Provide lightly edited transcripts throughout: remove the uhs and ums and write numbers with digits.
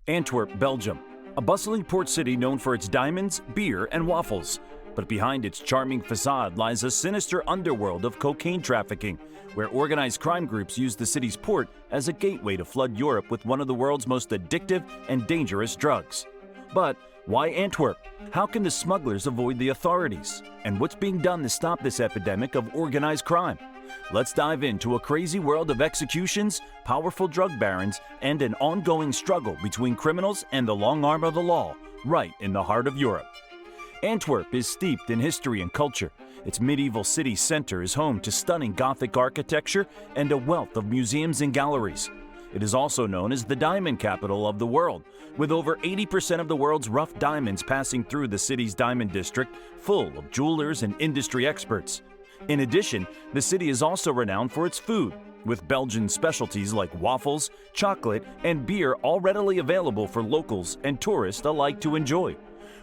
Antwerp, Belgium, a bustling port city known for its diamonds, beer, and waffles. But behind its charming facade lies a sinister underworld of cocaine trafficking, where organized crime groups use the city's port as a gateway to flood Europe with one of the world's most addictive and dangerous drugs. But why Antwerp? How can the smugglers avoid the authorities? And what's being done to stop this epidemic of organized crime? Let's dive into a crazy world of executions, powerful drug barons, and an ongoing struggle between criminals and the long arm of the law, right in the heart of Europe. Antwerp is steeped in history and culture. Its medieval city center is home to stunning Gothic architecture and a wealth of museums and galleries. It is also known as the diamond capital of the world, with over 80% of the world's rough diamonds passing through the city's diamond district, full of jewelers and industry experts. In addition, the city is also renowned for its food, with Belgian specialties like waffles, chocolate, and beer all readily available for locals and tourists alike to enjoy.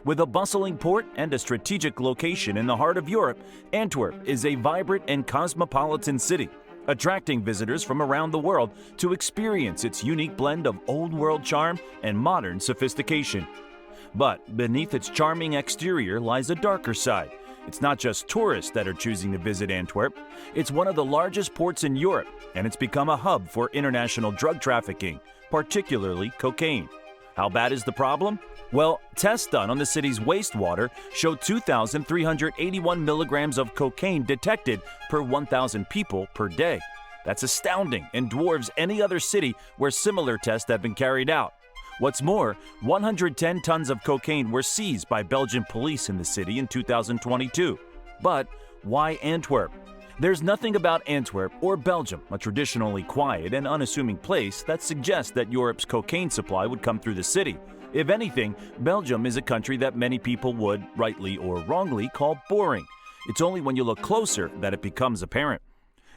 With a bustling port and a strategic location in the heart of Europe, Antwerp is a vibrant and cosmopolitan city, attracting visitors from around the world to experience its unique blend of old-world charm and modern sophistication. But beneath its charming exterior lies a darker side. It's not just tourists that are choosing to visit Antwerp. It's one of the largest ports in Europe, and it's become a hub for international drug trafficking, particularly cocaine. How bad is the problem? Well, tests done on the city's wastewater showed 2,381 milligrams of cocaine detected per 1,000 people per day. That's astounding and dwarfs any other city where similar tests have been carried out. What's more, 110 tons of cocaine were seized by Belgian police in the city in 2022. But why Antwerp? There's nothing about Antwerp or Belgium, a traditionally quiet and unassuming place, that suggests that Europe's cocaine supply would come through the city. If anything, Belgium is a country that many people would, rightly or wrongly, call boring. It's only when you look closer that it becomes apparent.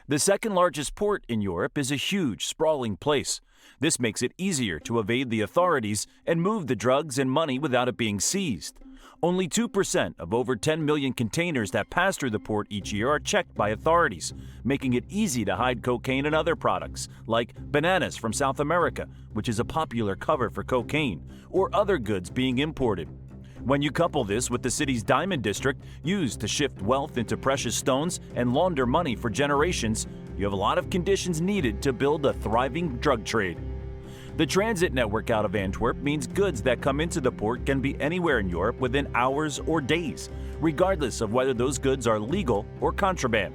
The second largest port in Europe is a huge, sprawling place. This makes it easier to evade the authorities and move the drugs and money without it being seized. Only 2% of over 10 million containers that pass through the port each year are checked by authorities, making it easy to hide cocaine and other products, like bananas from South America, which is a popular cover for cocaine, or other goods being imported. When you couple this with the city's diamond district, used to shift wealth into precious stones and launder money for generations, you have a lot of conditions needed to build a thriving drug trade. The transit network out of Antwerp means goods that come into the port can be anywhere in Europe within hours or days, regardless of whether those goods are legal or contraband.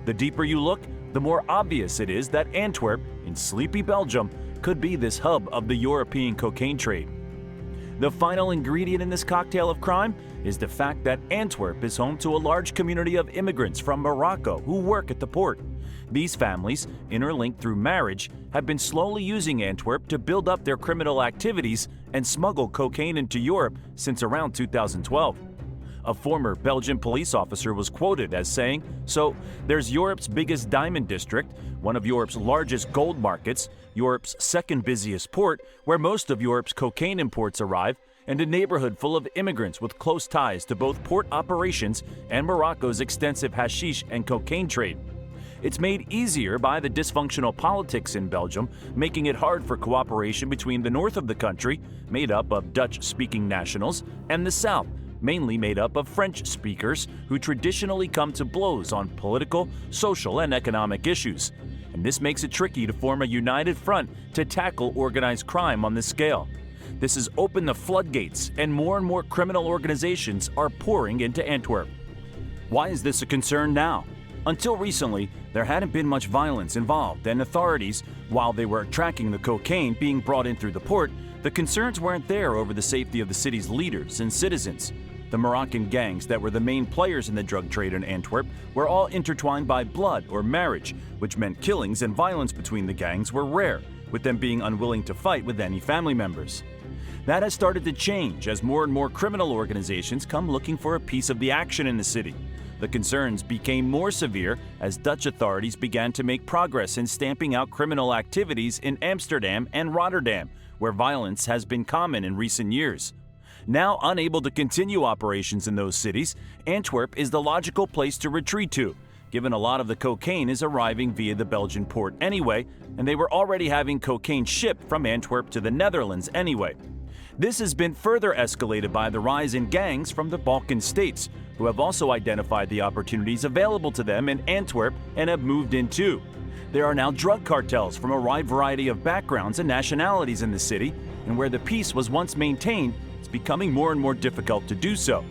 The deeper you look, the more obvious it is that Antwerp, in sleepy Belgium, could be this hub of the European cocaine trade. The final ingredient in this cocktail of crime is the fact that Antwerp is home to a large community of immigrants from Morocco who work at the port. These families, interlinked through marriage, have been slowly using Antwerp to build up their criminal activities and smuggle cocaine into Europe since around 2012. A former Belgian police officer was quoted as saying, "So, there's Europe's biggest diamond district, one of Europe's largest gold markets, Europe's second busiest port, where most of Europe's cocaine imports arrive, and a neighborhood full of immigrants with close ties to both port operations and Morocco's extensive hashish and cocaine trade. It's made easier by the dysfunctional politics in Belgium, making it hard for cooperation between the north of the country, made up of Dutch-speaking nationals, and the south, mainly made up of French speakers who traditionally come to blows on political, social, and economic issues. And this makes it tricky to form a united front to tackle organized crime on this scale. This has opened the floodgates, and more criminal organizations are pouring into Antwerp. Why is this a concern now? Until recently, there hadn't been much violence involved, and authorities, while they were tracking the cocaine being brought in through the port, the concerns weren't there over the safety of the city's leaders and citizens. The Moroccan gangs that were the main players in the drug trade in Antwerp were all intertwined by blood or marriage, which meant killings and violence between the gangs were rare, with them being unwilling to fight with any family members. That has started to change as more and more criminal organizations come looking for a piece of the action in the city. The concerns became more severe as Dutch authorities began to make progress in stamping out criminal activities in Amsterdam and Rotterdam, where violence has been common in recent years. Now unable to continue operations in those cities, Antwerp is the logical place to retreat to, given a lot of the cocaine is arriving via the Belgian port anyway, and they were already having cocaine shipped from Antwerp to the Netherlands anyway. This has been further escalated by the rise in gangs from the Balkan states, who have also identified the opportunities available to them in Antwerp and have moved in too. There are now drug cartels from a wide variety of backgrounds and nationalities in the city, and where the peace was once maintained, it's becoming more and more difficult to do so.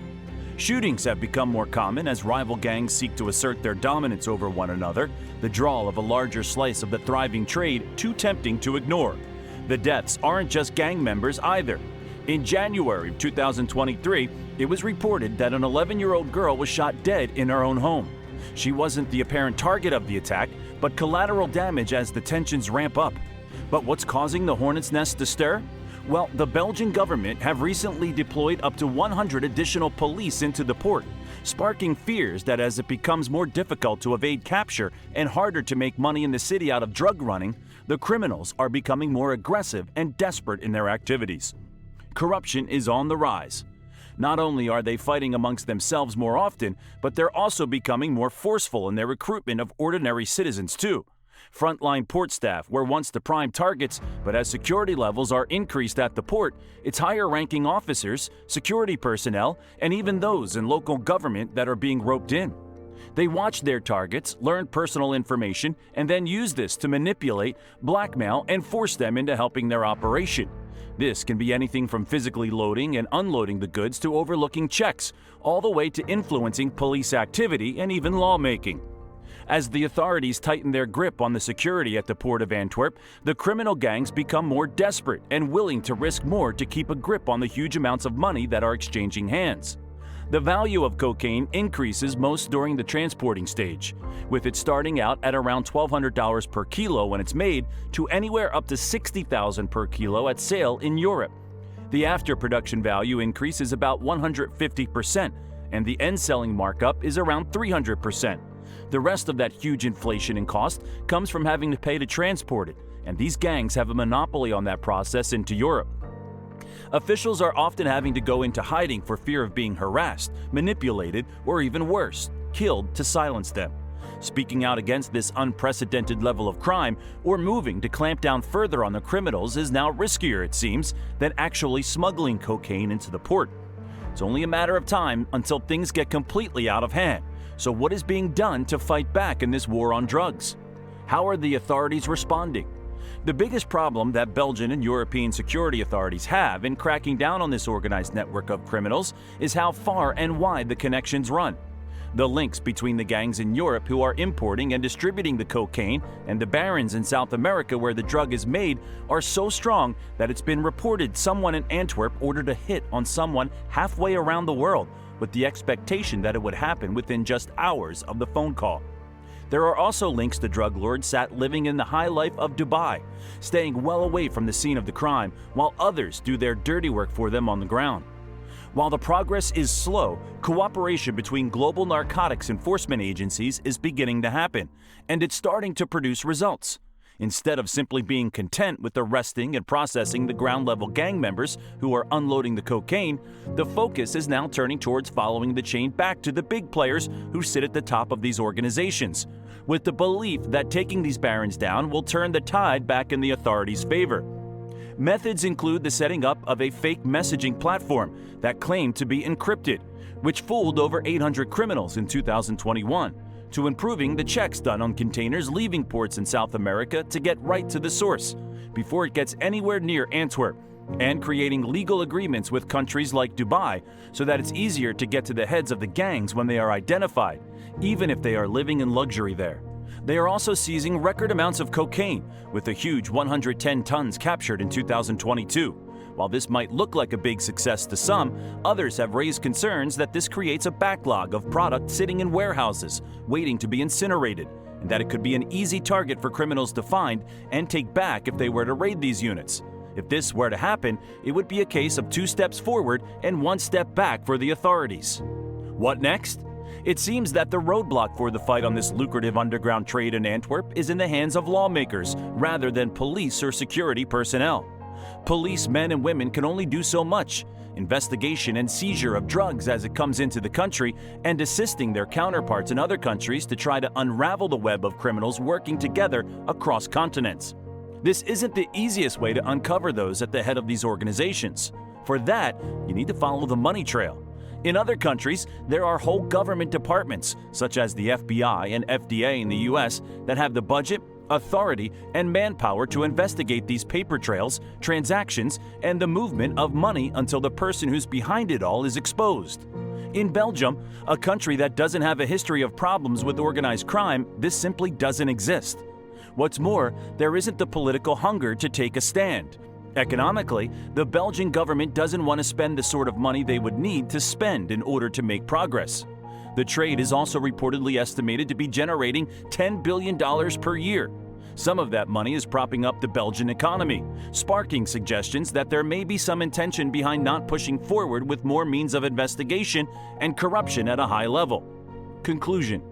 Shootings have become more common as rival gangs seek to assert their dominance over one another, the drawl of a larger slice of the thriving trade too tempting to ignore. The deaths aren't just gang members either. In January of 2023, it was reported that an 11-year-old girl was shot dead in her own home. She wasn't the apparent target of the attack, but collateral damage as the tensions ramp up. But what's causing the hornet's nest to stir? Well, the Belgian government have recently deployed up to 100 additional police into the port, sparking fears that as it becomes more difficult to evade capture and harder to make money in the city out of drug running, the criminals are becoming more aggressive and desperate in their activities. Corruption is on the rise. Not only are they fighting amongst themselves more often, but they're also becoming more forceful in their recruitment of ordinary citizens too. Frontline port staff were once the prime targets, but as security levels are increased at the port, it's higher-ranking officers, security personnel, and even those in local government that are being roped in. They watch their targets, learn personal information, and then use this to manipulate, blackmail, and force them into helping their operation. This can be anything from physically loading and unloading the goods to overlooking checks, all the way to influencing police activity and even lawmaking. As the authorities tighten their grip on the security at the port of Antwerp, the criminal gangs become more desperate and willing to risk more to keep a grip on the huge amounts of money that are exchanging hands. The value of cocaine increases most during the transporting stage, with it starting out at around $1,200 per kilo when it's made to anywhere up to $60,000 per kilo at sale in Europe. The after-production value increase is about 150%, and the end-selling markup is around 300%. The rest of that huge inflation in cost comes from having to pay to transport it, and these gangs have a monopoly on that process into Europe. Officials are often having to go into hiding for fear of being harassed, manipulated, or even worse, killed to silence them. Speaking out against this unprecedented level of crime or moving to clamp down further on the criminals is now riskier, it seems, than actually smuggling cocaine into the port. It's only a matter of time until things get completely out of hand. So what is being done to fight back in this war on drugs? How are the authorities responding? The biggest problem that Belgian and European security authorities have in cracking down on this organized network of criminals is how far and wide the connections run. The links between the gangs in Europe who are importing and distributing the cocaine and the barons in South America where the drug is made are so strong that it's been reported someone in Antwerp ordered a hit on someone halfway around the world, with the expectation that it would happen within just hours of the phone call. There are also links to drug lords sat living in the high life of Dubai, staying well away from the scene of the crime, while others do their dirty work for them on the ground. While the progress is slow, cooperation between global narcotics enforcement agencies is beginning to happen, and it's starting to produce results. Instead of simply being content with arresting and processing the ground-level gang members who are unloading the cocaine, the focus is now turning towards following the chain back to the big players who sit at the top of these organizations, with the belief that taking these barons down will turn the tide back in the authorities' favor. Methods include the setting up of a fake messaging platform that claimed to be encrypted, which fooled over 800 criminals in 2021, to improving the checks done on containers leaving ports in South America to get right to the source before it gets anywhere near Antwerp, and creating legal agreements with countries like Dubai so that it's easier to get to the heads of the gangs when they are identified, even if they are living in luxury there. They are also seizing record amounts of cocaine, with a huge 110 tons captured in 2022. While this might look like a big success to some, others have raised concerns that this creates a backlog of product sitting in warehouses, waiting to be incinerated, and that it could be an easy target for criminals to find and take back if they were to raid these units. If this were to happen, it would be a case of 2 steps forward and 1 step back for the authorities. What next? It seems that the roadblock for the fight on this lucrative underground trade in Antwerp is in the hands of lawmakers rather than police or security personnel. Police men and women can only do so much: investigation and seizure of drugs as it comes into the country, and assisting their counterparts in other countries to try to unravel the web of criminals working together across continents. This isn't the easiest way to uncover those at the head of these organizations. For that, you need to follow the money trail. In other countries, there are whole government departments, such as the FBI and FDA in the US, that have the budget, authority, and manpower to investigate these paper trails, transactions, and the movement of money until the person who's behind it all is exposed. In Belgium, a country that doesn't have a history of problems with organized crime, this simply doesn't exist. What's more, there isn't the political hunger to take a stand. Economically, the Belgian government doesn't want to spend the sort of money they would need to spend in order to make progress. The trade is also reportedly estimated to be generating $10 billion per year. Some of that money is propping up the Belgian economy, sparking suggestions that there may be some intention behind not pushing forward with more means of investigation and corruption at a high level. Conclusion: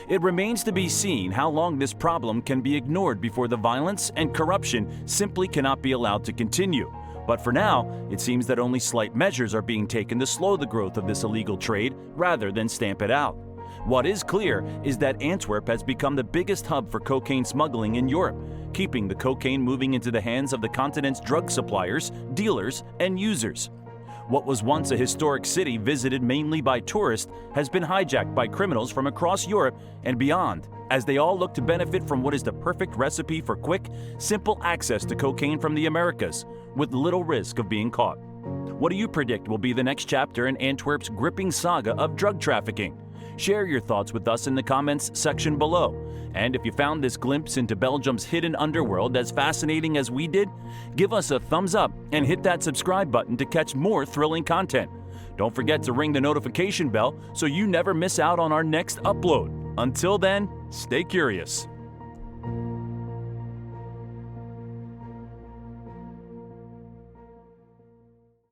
it remains to be seen how long this problem can be ignored before the violence and corruption simply cannot be allowed to continue. But for now, it seems that only slight measures are being taken to slow the growth of this illegal trade rather than stamp it out. What is clear is that Antwerp has become the biggest hub for cocaine smuggling in Europe, keeping the cocaine moving into the hands of the continent's drug suppliers, dealers, and users. What was once a historic city visited mainly by tourists has been hijacked by criminals from across Europe and beyond, as they all look to benefit from what is the perfect recipe for quick, simple access to cocaine from the Americas, with little risk of being caught. What do you predict will be the next chapter in Antwerp's gripping saga of drug trafficking? Share your thoughts with us in the comments section below. And if you found this glimpse into Belgium's hidden underworld as fascinating as we did, give us a thumbs up and hit that subscribe button to catch more thrilling content. Don't forget to ring the notification bell so you never miss out on our next upload. Until then, stay curious.